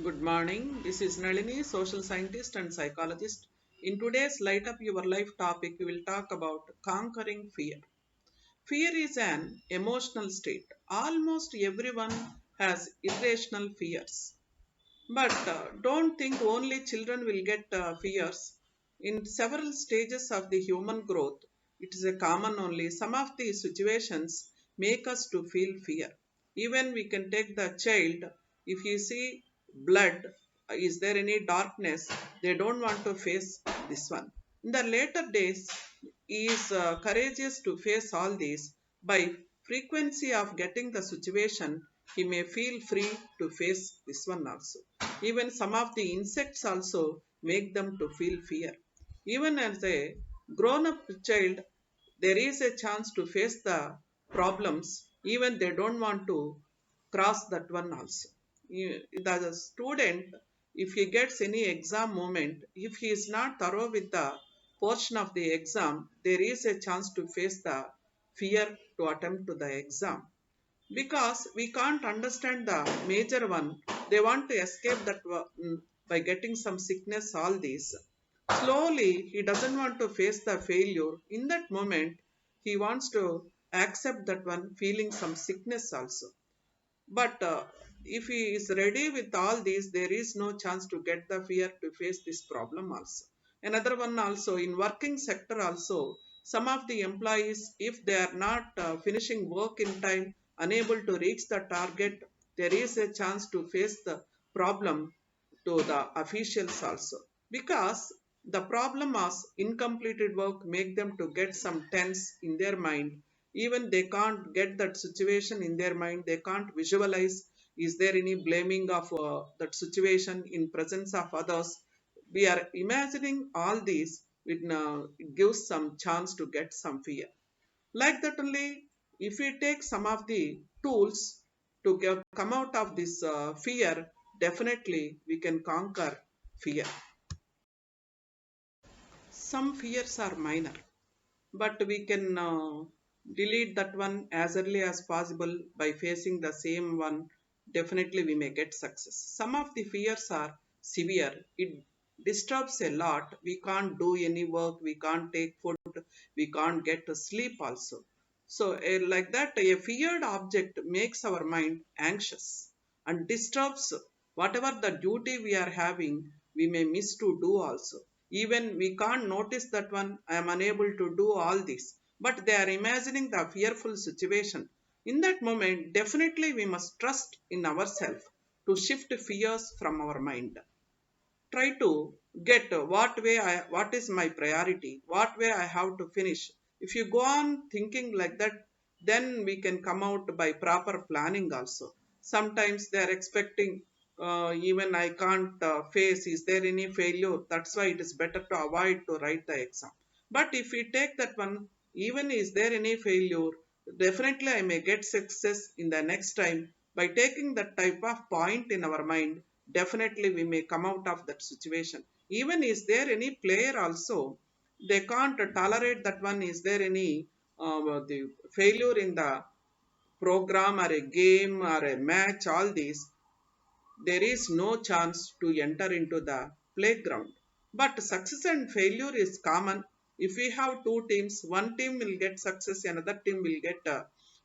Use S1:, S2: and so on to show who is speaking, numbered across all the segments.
S1: Good morning. This is Nalini, social scientist and psychologist. In today's Light Up Your Life topic, we will talk about conquering fear. Fear is an emotional state. Almost everyone has irrational fears. But don't think only children will get fears. In several stages of the human growth, it is a common only. Some of the situations make us to feel fear. Even we can take the child, if you see blood, is there any darkness, they don't want to face this one. In the later days, he is courageous to face all these. By frequency of getting the situation, he may feel free to face this one also. Even some of the insects also make them to feel fear. Even as a grown up child, there is a chance to face the problems, even they don't want to cross that one also. The student, if he gets any exam moment, if he is not thorough with the portion of the exam, there is a chance to face the fear to attempt to the exam because we can't understand the major one. They want to escape that by getting some sickness, all these. Slowly, he doesn't want to face the failure. In that moment, he wants to accept that one, feeling some sickness also. But if he is ready with all these, there is no chance to get the fear to face this problem also. Another one also in working sector also, some of the employees, if they are not finishing work in time, unable to reach the target, there is a chance to face the problem to the officials also. Because the problem of incompleted work make them to get some tense in their mind. Even they can't get that situation in their mind, they can't visualize is there any blaming of that situation in presence of others. We are imagining all these, it gives some chance to get some fear. Like that only, if we take some of the tools to come out of this fear, definitely we can conquer fear. Some fears are minor, but we can delete that one as early as possible by facing the same one. Definitely we may get success. Some of the fears are severe, it disturbs a lot. We can't do any work, we can't take food, we can't get to sleep also. So like that, a feared object makes our mind anxious and disturbs whatever the duty we are having, we may miss to do also. Even we can't notice that one, I am unable to do all this, but they are imagining the fearful situation. In that moment, definitely we must trust in ourselves to shift fears from our mind. Try to get what is my priority, what way I have to finish. If you go on thinking like that, then we can come out by proper planning also. Sometimes they are expecting, even I can't face, is there any failure, that's why it is better to avoid to write the exam. But if we take that one, even is there any failure, definitely I may get success in the next time. By taking that type of point in our mind, definitely we may come out of that situation. Even is there any player also, they can't tolerate that one, is there any the failure in the program or a game or a match, all these, there is no chance to enter into the playground. But success and failure is common. If we have two teams, one team will get success, another team will get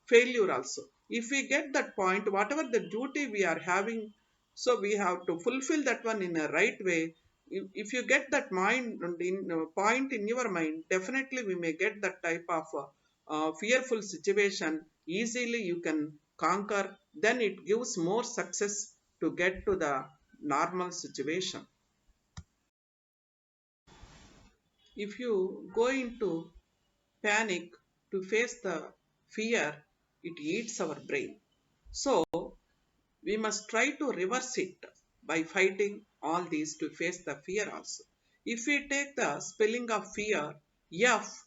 S1: failure also. If we get that point, whatever the duty we are having, so we have to fulfill that one in a right way. If you get that mind in point in your mind, definitely we may get that type of fearful situation. Easily you can conquer. Then it gives more success to get to the normal situation. If you go into panic to face the fear, it eats our brain. So we must try to reverse it by fighting all these to face the fear also. If we take the spelling of fear, F,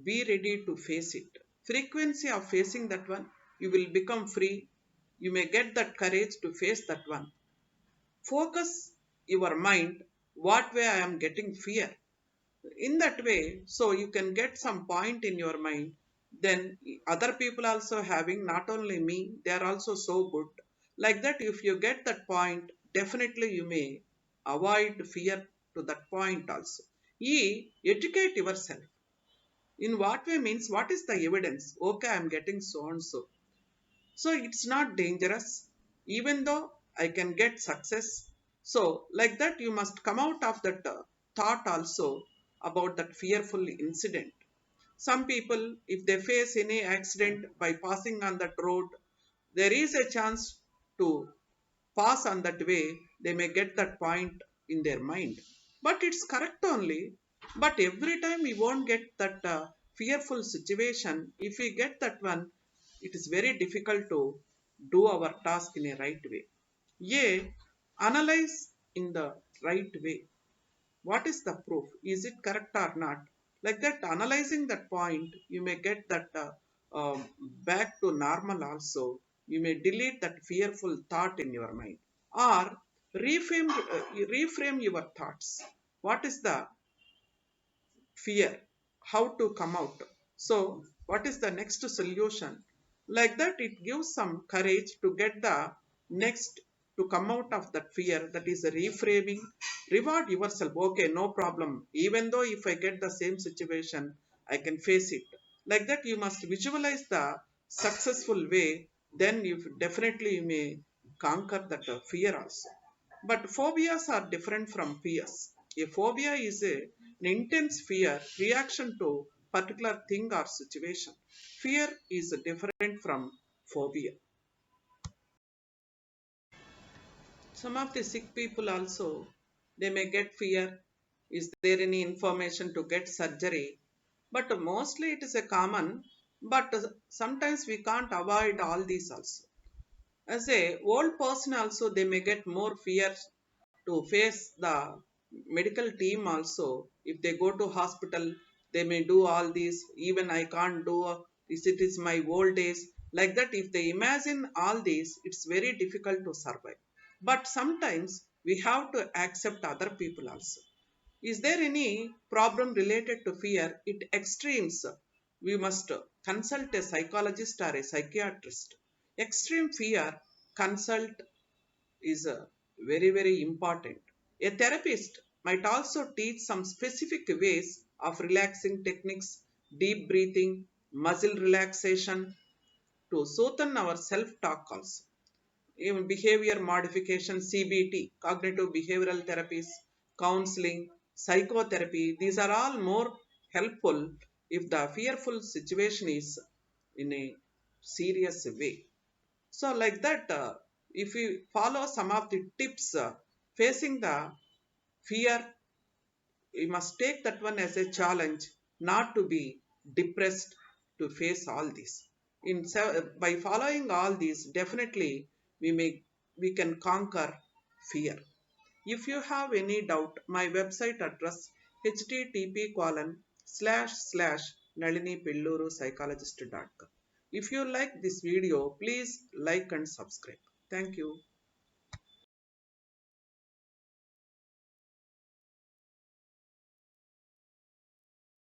S1: be ready to face it. Frequency of facing that one, you will become free. You may get that courage to face that one. Focus your mind what way I am getting fear. In that way, so you can get some point in your mind. Then other people also having, not only me, they are also so good. Like that, if you get that point, definitely you may avoid fear to that point also. E. Educate yourself. In what way means what is the evidence? Okay, I am getting so and so. So it's not dangerous, even though I can get success. So, like that, you must come out of that thought also about that fearful incident. Some people, if they face any accident by passing on that road, there is a chance to pass on that way, they may get that point in their mind. But it's correct only. But every time we won't get that fearful situation. If we get that one, it is very difficult to do our task in a right way. A. Analyze in the right way. What is the proof? Is it correct or not? Like that, analyzing that point, you may get that back to normal also. You may delete that fearful thought in your mind, or reframe your thoughts. What is the fear? How to come out? So what is the next solution? Like that, it gives some courage to get the next, to come out of that fear. That is reframing. Reward yourself. Okay, no problem, even though if I get the same situation, I can face it. Like that, you must visualize the successful way. Then you definitely you may conquer that fear also. But phobias are different from fears. A phobia is an intense fear reaction to particular thing or situation. Fear is different from phobia. Some of the sick people also, they may get fear. Is there any information to get surgery? But mostly it is a common. But sometimes we can't avoid all these also. As a old person also, they may get more fear to face the medical team also. If they go to hospital, they may do all these. Even I can't do this, it is my old days. Like that, if they imagine all these, it's very difficult to survive. But sometimes we have to accept other people also. Is there any problem related to fear? It extremes. We must consult a psychologist or a psychiatrist. Extreme fear, consult is very, very important. A therapist might also teach some specific ways of relaxing techniques, deep breathing, muscle relaxation, to soothe our self talk also. Even behavior modification, CBT, cognitive behavioral therapies, counseling, psychotherapy, these are all more helpful if the fearful situation is in a serious way. So, like that, if we follow some of the tips facing the fear, we must take that one as a challenge, not to be depressed, to face all this. By following all these, definitely we can conquer fear. If you have any doubt, my website address http colon slash slash nalini pilluru psychologist.com. If you like this video, please like and subscribe. Thank you.